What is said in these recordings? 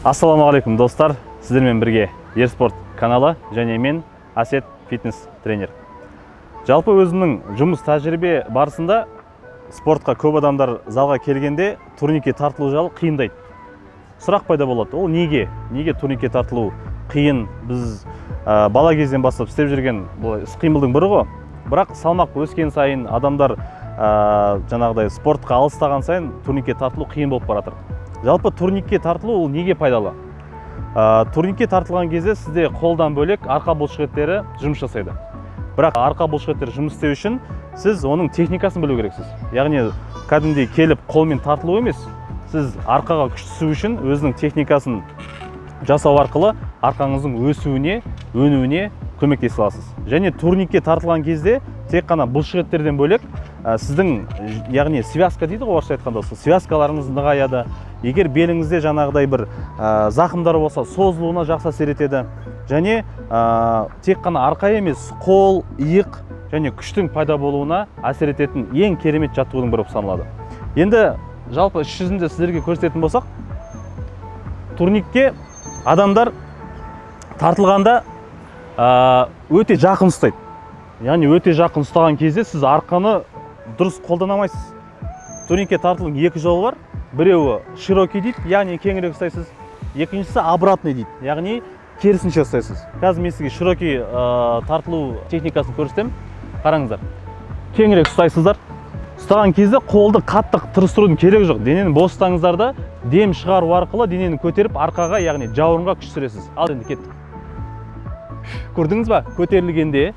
Ассалаумағалейкум достар, сіздермен бірге Ерспорт каналы және мен Асет фитнес тренер. Жалпы өзімнің жұмыс тәжірибе барысында спортқа көп адамдар залға келгенде турникке тартылу жайлы қиындайды. Сұрақ пайда болады, ол неге? Неге турникке тартылу қиын? Біз бала кезден бастап істеп жүрген іс-қимылдың бірі ғой. Бірақ салмақ өскен сайын адамдар жаңағыдай спортқа алыстаған сайын турникке тартылу қиын болып баратыр. Жалпы турникке тартылу ол неге пайдалы? Турникке тартылған кезде сізде қолдан бөлек арқа бұлшықеттері жұмыс жасайды. Бірақ арқа бұлшықеттері жұмыс істеу үшін сіз оның техникасын білу керексіз. Яғни кәдімгідей келіп қолмен тартылу емес, сіз арқаға күш түсу үшін өзінің техникасын жасау арқылы арқаңыздың өсуіне, өнуіне көмектесе аласыз. Және турникке тартылған кезде тек қана бұлшықеттерден бөлек сіздің, яғни связка дейді ғой орысша айтқанда, связкаларыңыз нығаяды. Егер беліңізде жаңағыдай бір зақымдар болса, созылуына жақсы әсер етеді. Және тек қана арқа емес, қол, иық және күштің пайда болуына әсер ететін ең керемет жаттығудың бірі саналады. Енді жалпы іс жүзінде сіздерге көрсететін болсақ, турникке адамдар тартылғанда өте жақын ұстайды. Яғни өте жақын ұстаған кезде сіз арқаны дұрыс қолдана алмайсыз. Турникке тартылудың екі жолы бар. Біреуі широкий дейді, яғни кеңірек ұстайсыз. Екіншісі обратный дейді, яғни керісінше ұстайсыз. Қазір мен сізге широкий тартылу техникасын көрсетемін. Қараңыздар. Кеңірек ұстайсыздар. Ұстаған кезде қолды қатты тырыстырудың керегі жоқ. Денені бос ұстаңыздар да дем шығару арқылы денені көтеріп арқаға, яғни жауырынға күш түсіресіз. Ал енді кеттік. Көрдіңіз ба? Көтерілгенде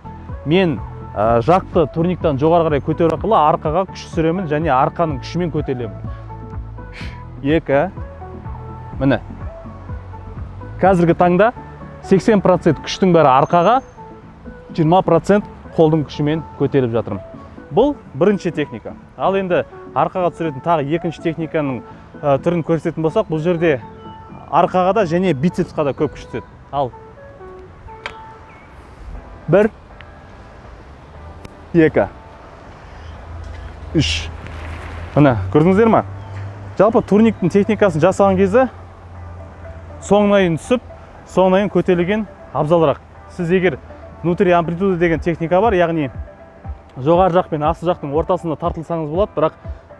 мен жақты турниктан жоғары қарай көтеру арқылы арқаға күш түсіремін және арқаның күшімен көтерілемін. Екі. Міне. Қазіргі таңда 80% күштің бәрі арқаға, 20% қолдың күшімен көтеріліп жатырмын. Бұл бірінші техника. Ал енді арқаға түсіретін тағы екінші техниканың түрін көрсететін болсақ, бұл жерде арқаға да және бицепсқа да көп күш түседі. Ал 1, 2, 3. Міне, көрдіңіздер ме? Жалпы турниктің техникасын жасаған кезде соңынан түсіп, соңынан көтерілген абзалырақ. Сіз егер внутри амплитуда деген техника бар, яғни жоғары жақ пен асты жақтың ортасында тартылсаңыз болады, бірақ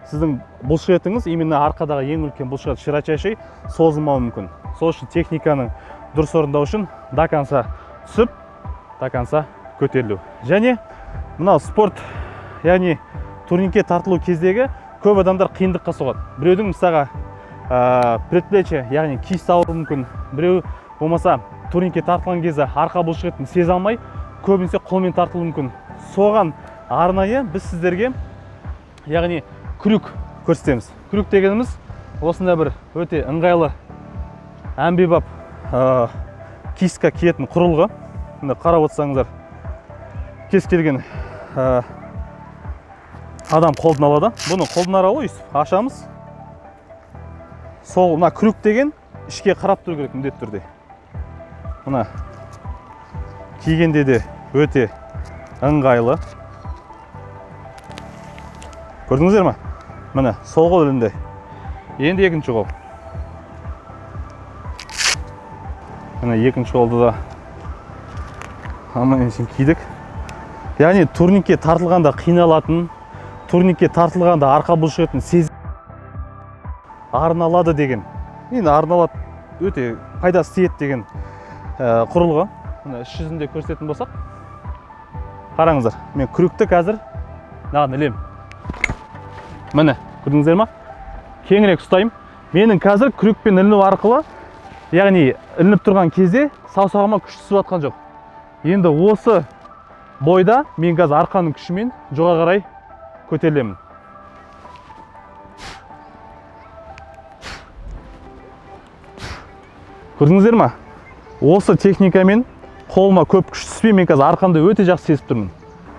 сіздің бұлшықетіңіз именно арқадағы ең үлкен бұлшықет широчайший созылмауы мүмкін. Сол үшін техниканың дұрыс орындау үшін до конца түсіп, до конца көтерілу. Және мынау спорт, яғни турникке тартылу кездегі көп адамдар қиындыққа соғады. Біреудің мысалға предплечье, яғни киіс ауыру мүмкін. Біреу болмаса турникке тартылған кезде арқа бұлшықетін сезе алмай, көбінесе қолмен тартылуы мүмкін. Соған арнайы біз сіздерге, яғни крюк көрсетеміз. Крюк дегеніміз осында бір өте ыңғайлы әмбебап киісқа киетін құрылғы. Міне қарап отырсаңыздар, кез келген адам қолдана алады. Бұны қолдана алу ашамыз. Сол, мына крюк деген ішке қарап тұру керек міндетті түрде. Мына кигенде де өте ыңғайлы. Көрдіңіздер ме? Міне сол қол ілінде. Енді екінші қол. Міне екінші қолды да аман-есен кидік. Яғни турникке тартылғанда қиналатын, турникке тартылғанда арқа бұлшықетін сезіп арналады деген. Енді арналады өте пайдасы тиеді деген құрылғы. Мына іс жүзінде көрсететін болсақ, қараңыздар, мен крюкті қазір наған ілем. Міне, көрдіңіздер ма? Кеңірек ұстаймын. Менің қазір крюкпен іліну арқылы, яғни ілініп тұрған кезде саусағыма күш түсіп жатқан жоқ. Енді осы бойда мен қазір арқаның күшімен жоғары қарай көтерілемін. Көрдіңіздер ма? Осы техникамен қолыма көп күш түспей, мен қазір арқамды өте жақсы сезіп тұрмын.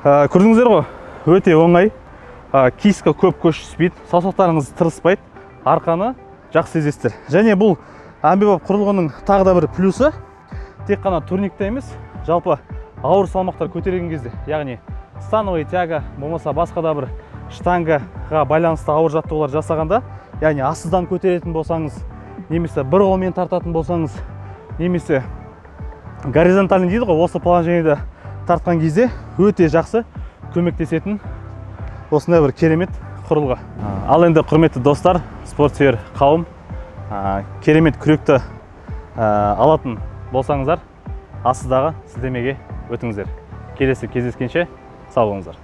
Көрдіңіздер ғой? Өте оңай. Киісқа көп күш түспейді, саусақтарыңыз тырыспайды, арқаны жақсы сезесіздер. Және бұл әмбебап құрылғының тағы да бір плюсы, тек қана турникте емес, жалпы ауыр салмақтар көтерген кезде, яғни становый тяга, болмаса басқа да бір штангаға байланысты ауыр жаттығулар жасағанда, яғни астыдан көтеретін болсаңыз, немесе бір қолмен тартатын болсаңыз, немесе горизонтальный дейді ғой, осы положениеде тартқан кезде өте жақсы көмектесетін осындай бір керемет құрылғы. Ал енді құрметті достар, спортсүйер қауым, керемет күректі алатын болсаңыздар, астыдағы сілтемеге өтіңіздер. Келесі кездескенше сау болыңыздар.